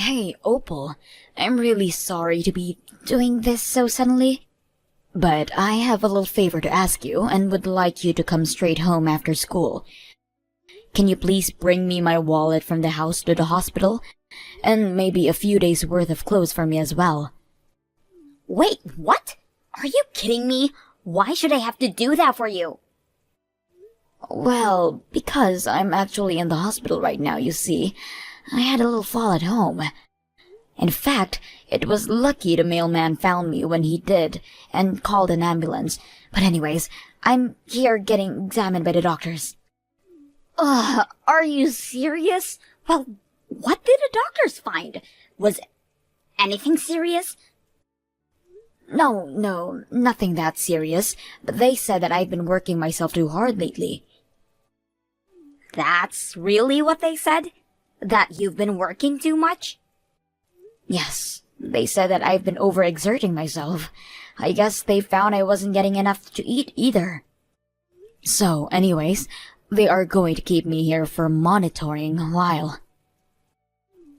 Hey, Opal. I'm really sorry to be doing this so suddenly. But I have a little favor to ask you and would like you to come straight home after school. Can you please bring me my wallet from the house to the hospital? And maybe a few days' worth of clothes for me as well. Wait, what? Are you kidding me? Why should I have to do that for you? Well, because I'm actually in the hospital right now, you see. I had a little fall at home. In fact, it was lucky the mailman found me when he did and called an ambulance. But anyways, I'm here getting examined by the doctors. Are you serious? Well, what did the doctors find? Was anything serious? No, nothing that serious, but they said that I've been working myself too hard lately. That's really what they said? That you've been working too much? Yes, they said that I've been overexerting myself. I guess they found I wasn't getting enough to eat either. So, anyways, they are going to keep me here for monitoring a while.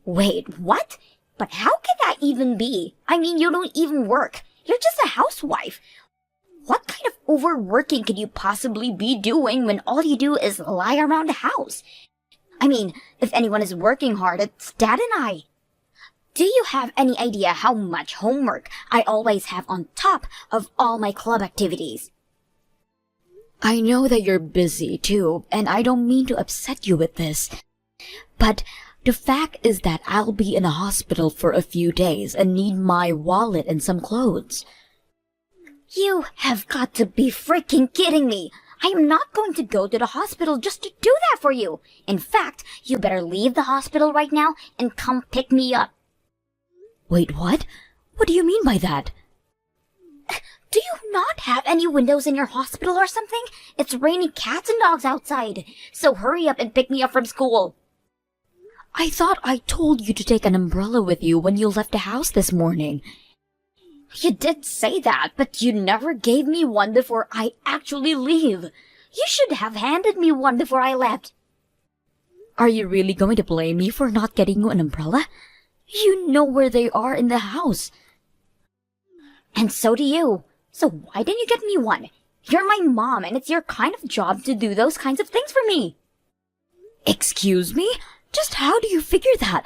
Wait, what? But how can that even be? I mean, you don't even work. You're just a housewife. What kind of overworking could you possibly be doing when all you do is lie around the house? I mean, if anyone is working hard, it's Dad and I. Do you have any idea how much homework I always have on top of all my club activities? I know that you're busy too, and I don't mean to upset you with this. But the fact is that I'll be in a hospital for a few days and need my wallet and some clothes. You have got to be freaking kidding me! I am not going to go to the hospital just to do that for you! In fact, you better leave the hospital right now and come pick me up. Wait, what? What do you mean by that? Do you not have any windows in your hospital or something? It's raining cats and dogs outside, so hurry up and pick me up from school. I thought I told you to take an umbrella with you when you left the house this morning. You did say that, but you never gave me one before I actually leave. You should have handed me one before I left. Are you really going to blame me for not getting you an umbrella? You know where they are in the house. And so do you. So why didn't you get me one? You're my mom, and it's your kind of job to do those kinds of things for me. Excuse me? Just how do you figure that?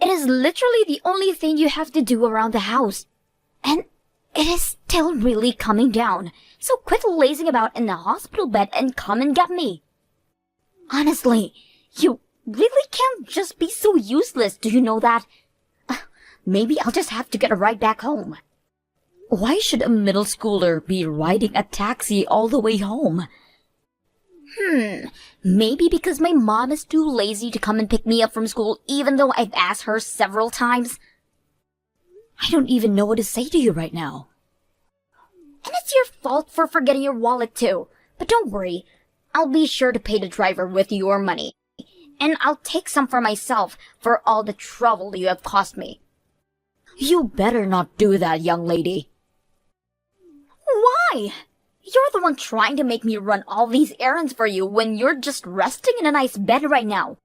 It is literally the only thing you have to do around the house. And it is still really coming down. So quit lazing about in the hospital bed and come and get me. Honestly, you really can't just be so useless, do you know that? Maybe I'll just have to get a ride back home. Why should a middle schooler be riding a taxi all the way home? Maybe because my mom is too lazy to come and pick me up from school even though I've asked her several times. I don't even know what to say to you right now. And it's your fault for forgetting your wallet too. But don't worry, I'll be sure to pay the driver with your money. And I'll take some for myself for all the trouble you have caused me. You better not do that, young lady. Why? You're the one trying to make me run all these errands for you when you're just resting in a nice bed right now.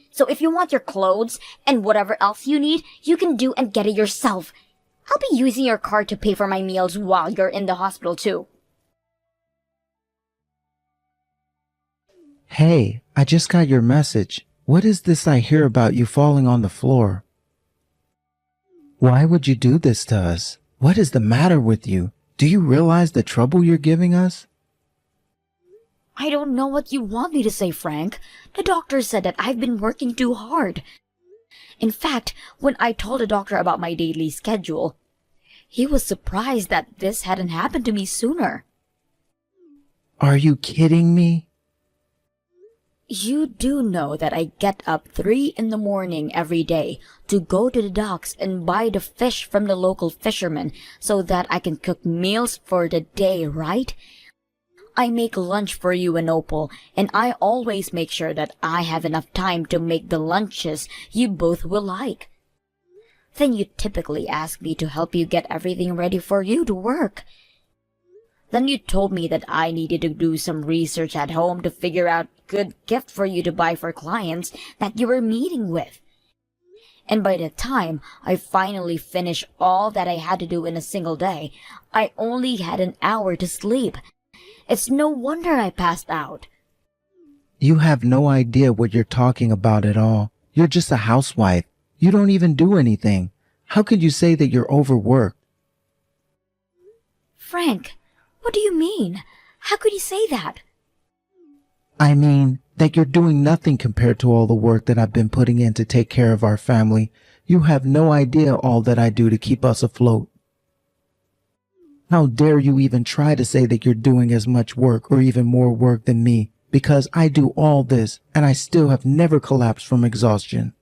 So if you want your clothes and whatever else you need, you can do and get it yourself. I'll be using your card to pay for my meals while you're in the hospital too. Hey, I just got your message. What is this I hear about you falling on the floor? Why would you do this to us? What is the matter with you? Do you realize the trouble you're giving us? I don't know what you want me to say, Frank. The doctor said that I've been working too hard. In fact, when I told the doctor about my daily schedule, he was surprised that this hadn't happened to me sooner. Are you kidding me? You do know that I get up 3 in the morning every day to go to the docks and buy the fish from the local fishermen so that I can cook meals for the day, right? I make lunch for you and Opal, and I always make sure that I have enough time to make the lunches you both will like. Then you typically ask me to help you get everything ready for you to work. Then you told me that I needed to do some research at home to figure out good gift for you to buy for clients that you were meeting with. And by the time I finally finished all that I had to do in a single day, I only had an hour to sleep. It's no wonder I passed out. You have no idea what you're talking about at all. You're just a housewife. You don't even do anything. How could you say that you're overworked? Frank, what do you mean? How could you say that? I mean, that you're doing nothing compared to all the work that I've been putting in to take care of our family. You have no idea all that I do to keep us afloat. How dare you even try to say that you're doing as much work or even more work than me, because I do all this and I still have never collapsed from exhaustion.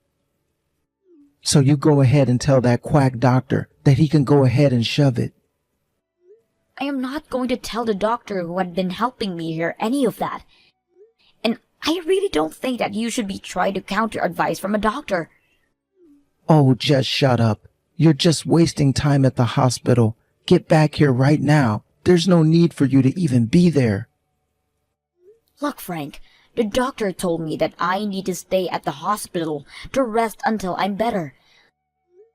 So you go ahead and tell that quack doctor that he can go ahead and shove it. I am not going to tell the doctor who had been helping me here any of that. And I really don't think that you should be trying to counter advice from a doctor. Oh, just shut up. You're just wasting time at the hospital. Get back here right now. There's no need for you to even be there. Look, Frank, the doctor told me that I need to stay at the hospital to rest until I'm better.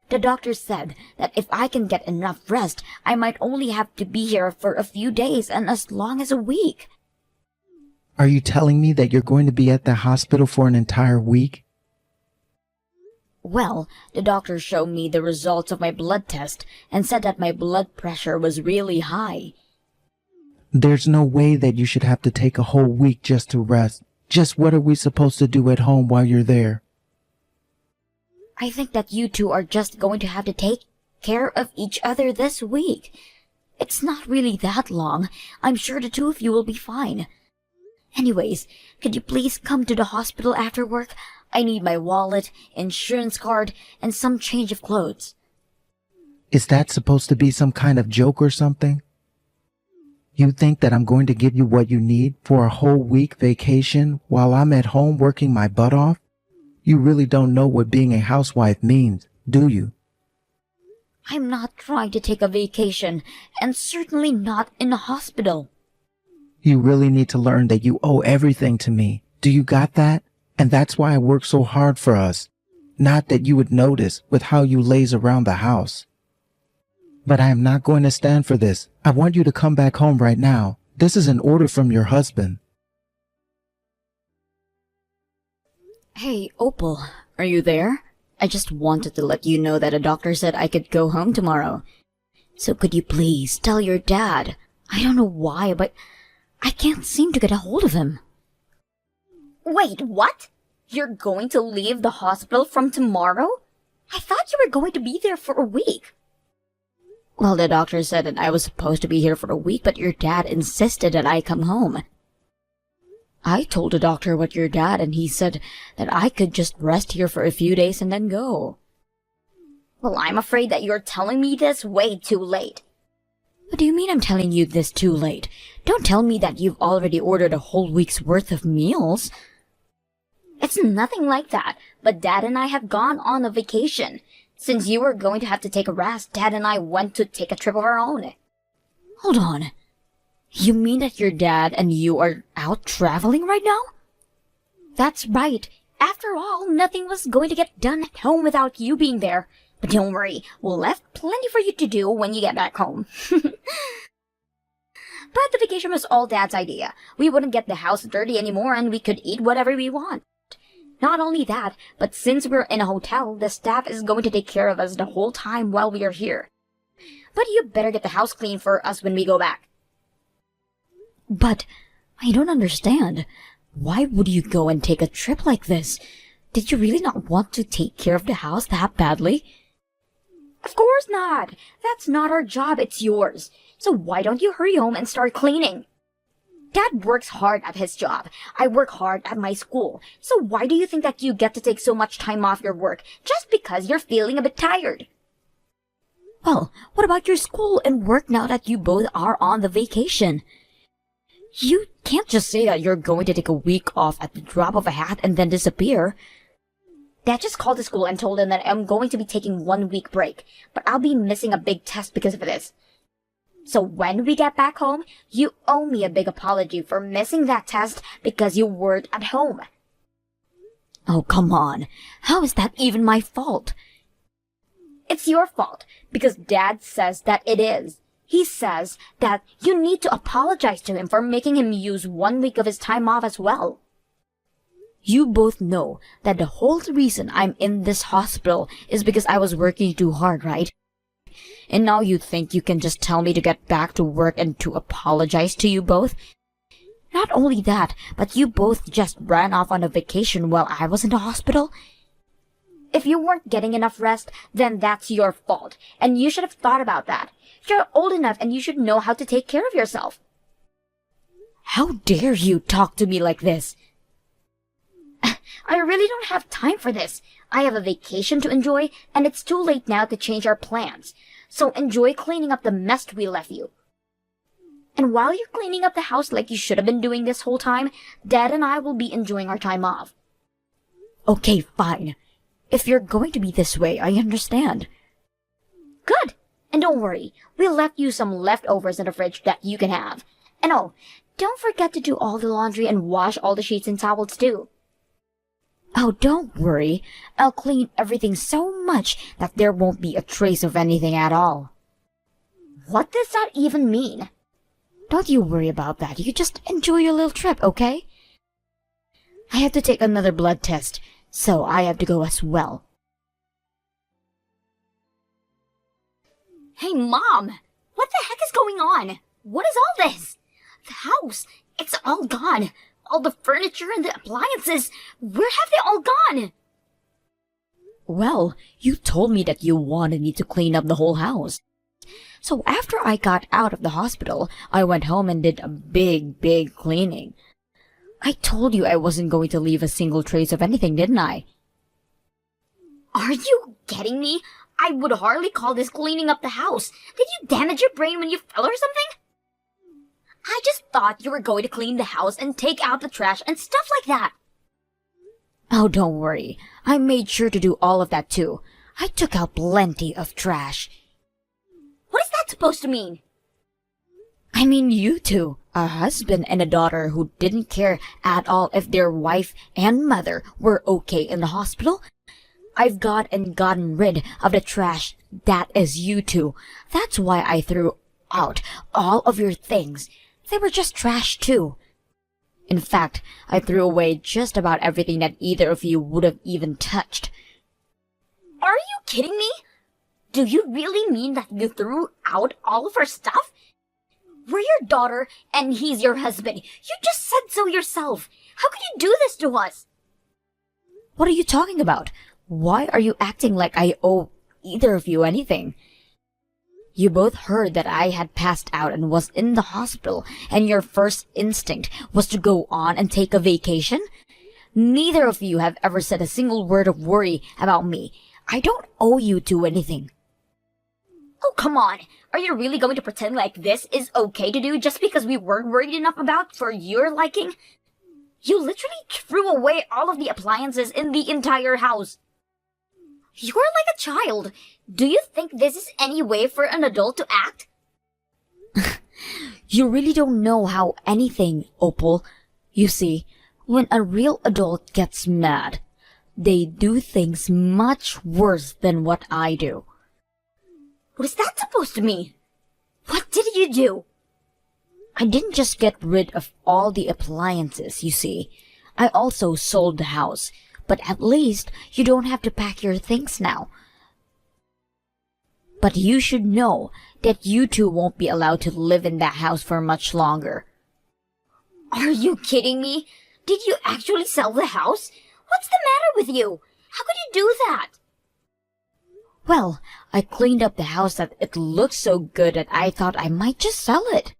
The doctor said that if I can get enough rest, I might only have to be here for a few days and as long as a week. Are you telling me that you're going to be at the hospital for an entire week? Well, the doctor showed me the results of my blood test and said that my blood pressure was really high. There's no way that you should have to take a whole week just to rest. Just what are we supposed to do at home while you're there? I think that you two are just going to have to take care of each other this week. It's not really that long. I'm sure the two of you will be fine. Anyways, could you please come to the hospital after work? I need my wallet, insurance card, and some change of clothes. Is that supposed to be some kind of joke or something? You think that I'm going to give you what you need for a whole week vacation while I'm at home working my butt off? You really don't know what being a housewife means, do you? I'm not trying to take a vacation, and certainly not in a hospital. You really need to learn that you owe everything to me. Do you got that? And that's why I work so hard for us. Not that you would notice with how you laze around the house. But I am not going to stand for this. I want you to come back home right now. This is an order from your husband. Hey, Opal, are you there? I just wanted to let you know that a doctor said I could go home tomorrow. So could you please tell your dad? I don't know why, but I can't seem to get a hold of him. Wait, what? You're going to leave the hospital from tomorrow? I thought you were going to be there for a week. Well, the doctor said that I was supposed to be here for a week, but your dad insisted that I come home. I told the doctor about your dad, and he said that I could just rest here for a few days and then go. Well, I'm afraid that you're telling me this way too late. What do you mean I'm telling you this too late? Don't tell me that you've already ordered a whole week's worth of meals. It's nothing like that, but Dad and I have gone on a vacation. Since you were going to have to take a rest, Dad and I went to take a trip of our own. Hold on. You mean that your dad and you are out traveling right now? That's right. After all, nothing was going to get done at home without you being there. But don't worry, we'll left plenty for you to do when you get back home. But the vacation was all Dad's idea. We wouldn't get the house dirty anymore and we could eat whatever we want. Not only that, but since we're in a hotel, the staff is going to take care of us the whole time while we are here. But you better get the house clean for us when we go back. But I don't understand. Why would you go and take a trip like this? Did you really not want to take care of the house that badly? Of course not. That's not our job, it's yours. So why don't you hurry home and start cleaning? Dad works hard at his job. I work hard at my school. So why do you think that you get to take so much time off your work just because you're feeling a bit tired? Well, what about your school and work now that you both are on the vacation? You can't just say that you're going to take a week off at the drop of a hat and then disappear. Dad just called the school and told them that I'm going to be taking 1 week break, but I'll be missing a big test because of this. So when we get back home, you owe me a big apology for missing that test because you weren't at home. Oh, come on. How is that even my fault? It's your fault, because Dad says that it is. He says that you need to apologize to him for making him use 1 week of his time off as well. You both know that the whole reason I'm in this hospital is because I was working too hard, right? And now you think you can just tell me to get back to work and to apologize to you both? Not only that, but you both just ran off on a vacation while I was in the hospital? If you weren't getting enough rest, then that's your fault, and you should have thought about that. You're old enough and you should know how to take care of yourself. How dare you talk to me like this? I really don't have time for this. I have a vacation to enjoy, and it's too late now to change our plans. So enjoy cleaning up the mess we left you. And while you're cleaning up the house like you should have been doing this whole time, Dad and I will be enjoying our time off. Okay, fine. If you're going to be this way, I understand. Good. And don't worry, we left you some leftovers in the fridge that you can have. And oh, don't forget to do all the laundry and wash all the sheets and towels too. Oh, don't worry. I'll clean everything so much that there won't be a trace of anything at all. What does that even mean? Don't you worry about that. You just enjoy your little trip, okay? I have to take another blood test, so I have to go as well. Hey, Mom! What the heck is going on? What is all this? The house, it's all gone. All the furniture and the appliances, where have they all gone? Well, you told me that you wanted me to clean up the whole house. So after I got out of the hospital, I went home and did a big cleaning. I told you I wasn't going to leave a single trace of anything, didn't I? Are you kidding me? I would hardly call this cleaning up the house. Did you damage your brain when you fell or something? I just thought you were going to clean the house and take out the trash and stuff like that. Oh, don't worry. I made sure to do all of that too. I took out plenty of trash. What is that supposed to mean? I mean you two, a husband and a daughter who didn't care at all if their wife and mother were okay in the hospital. I've gotten rid of the trash. That is you two. That's why I threw out all of your things. They were just trash too. In fact, I threw away just about everything that either of you would have even touched. Are you kidding me? Do you really mean that you threw out all of her stuff? We're your daughter, and he's your husband. You just said so yourself. How could you do this to us? What are you talking about? Why are you acting like I owe either of you anything? You both heard that I had passed out and was in the hospital, and your first instinct was to go on and take a vacation? Neither of you have ever said a single word of worry about me. I don't owe you two anything. Oh, come on. Are you really going to pretend like this is okay to do just because we weren't worried enough about for your liking? You literally threw away all of the appliances in the entire house. You're like a child. Do you think this is any way for an adult to act? You really don't know how anything, Opal. You see, when a real adult gets mad, they do things much worse than what I do. What is that supposed to mean? What did you do? I didn't just get rid of all the appliances, you see. I also sold the house. But at least you don't have to pack your things now. But you should know that you two won't be allowed to live in that house for much longer. Are you kidding me? Did you actually sell the house? What's the matter with you? How could you do that? Well, I cleaned up the house that it looked so good that I thought I might just sell it.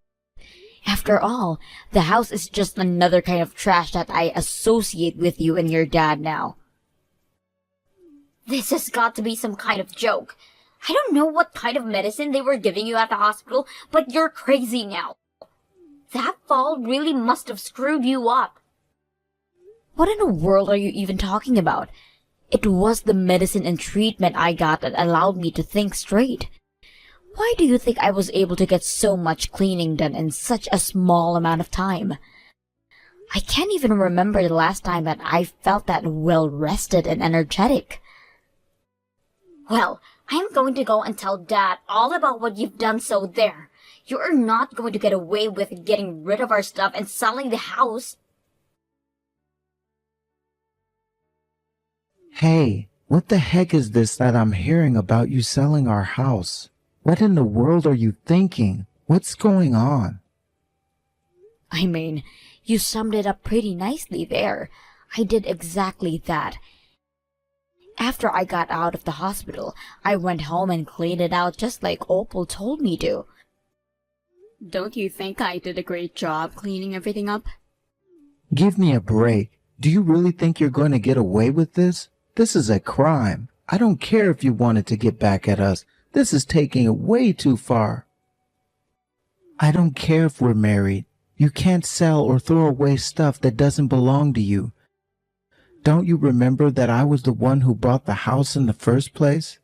After all, the house is just another kind of trash that I associate with you and your dad now. This has got to be some kind of joke. I don't know what kind of medicine they were giving you at the hospital, but you're crazy now. That fall really must have screwed you up. What in the world are you even talking about? It was the medicine and treatment I got that allowed me to think straight. Why do you think I was able to get so much cleaning done in such a small amount of time? I can't even remember the last time that I felt that well rested and energetic. Well, I'm going to go and tell Dad all about what you've done, so there. You're not going to get away with getting rid of our stuff and selling the house. Hey, what the heck is this that I'm hearing about you selling our house? What in the world are you thinking? What's going on? I mean, you summed it up pretty nicely there. I did exactly that. After I got out of the hospital, I went home and cleaned it out just like Opal told me to. Don't you think I did a great job cleaning everything up? Give me a break. Do you really think you're going to get away with this? This is a crime. I don't care if you wanted to get back at us. This is taking it way too far. I don't care if we're married. You can't sell or throw away stuff that doesn't belong to you. Don't you remember that I was the one who bought the house in the first place?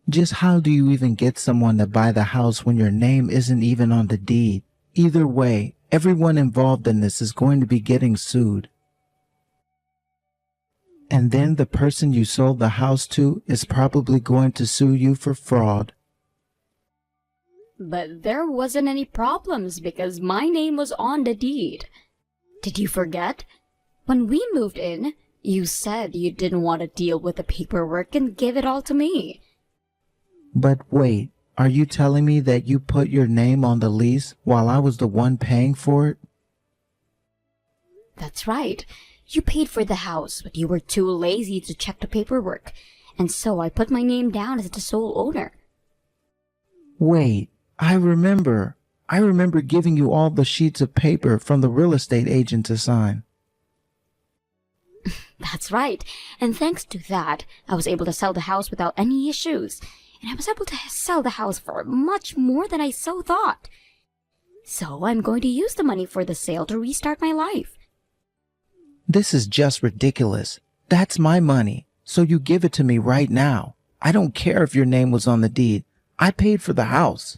Just how do you even get someone to buy the house when your name isn't even on the deed? Either way, everyone involved in this is going to be getting sued. And then the person you sold the house to is probably going to sue you for fraud. But there wasn't any problems because my name was on the deed. Did you forget? When we moved in, you said you didn't want to deal with the paperwork and give it all to me. But wait, are you telling me that you put your name on the lease while I was the one paying for it? That's right. You paid for the house, but you were too lazy to check the paperwork, and so I put my name down as the sole owner. Wait, I remember giving you all the sheets of paper from the real estate agent to sign. That's right, and thanks to that, I was able to sell the house without any issues, and I was able to sell the house for much more than I so thought. So I'm going to use the money for the sale to restart my life. This is just ridiculous. That's my money, so you give it to me right now. I don't care if your name was on the deed. I paid for the house.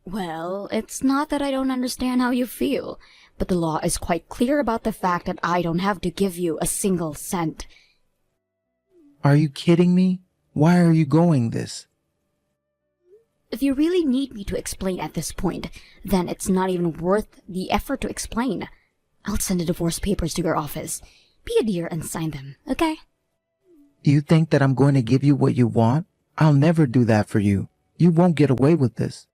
Well, it's not that I don't understand how you feel, but the law is quite clear about the fact that I don't have to give you a single cent. Are you kidding me? Why are you going this? If you really need me to explain at this point, then it's not even worth the effort to explain. I'll send the divorce papers to your office. Be a dear and sign them, okay? Do you think that I'm going to give you what you want? I'll never do that for you. You won't get away with this.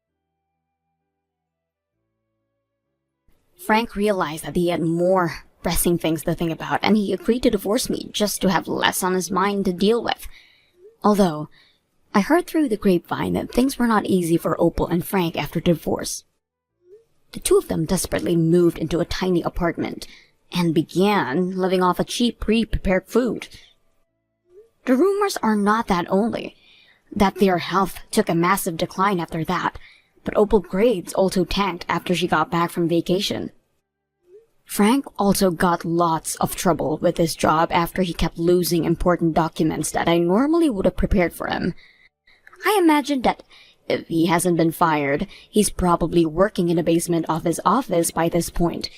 Frank realized that he had more pressing things to think about, and he agreed to divorce me just to have less on his mind to deal with. Although, I heard through the grapevine that things were not easy for Opal and Frank after divorce. The two of them desperately moved into a tiny apartment and began living off a cheap pre-prepared food. The rumors are not that only that their health took a massive decline after that, but Opal's grades also tanked after she got back from vacation. Frank also got lots of trouble with his job after he kept losing important documents that I normally would have prepared for him. I imagine that if he hasn't been fired, he's probably working in the basement of his office by this point.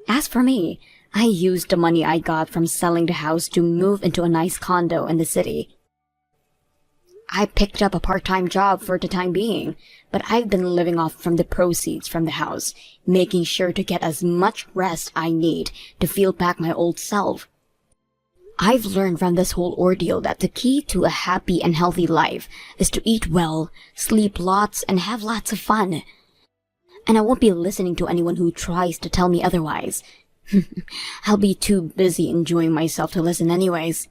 As for me, I used the money I got from selling the house to move into a nice condo in the city. I picked up a part-time job for the time being, but I've been living off from the proceeds from the house, making sure to get as much rest I need to feel back my old self. I've learned from this whole ordeal that the key to a happy and healthy life is to eat well, sleep lots, and have lots of fun. And I won't be listening to anyone who tries to tell me otherwise. I'll be too busy enjoying myself to listen anyways.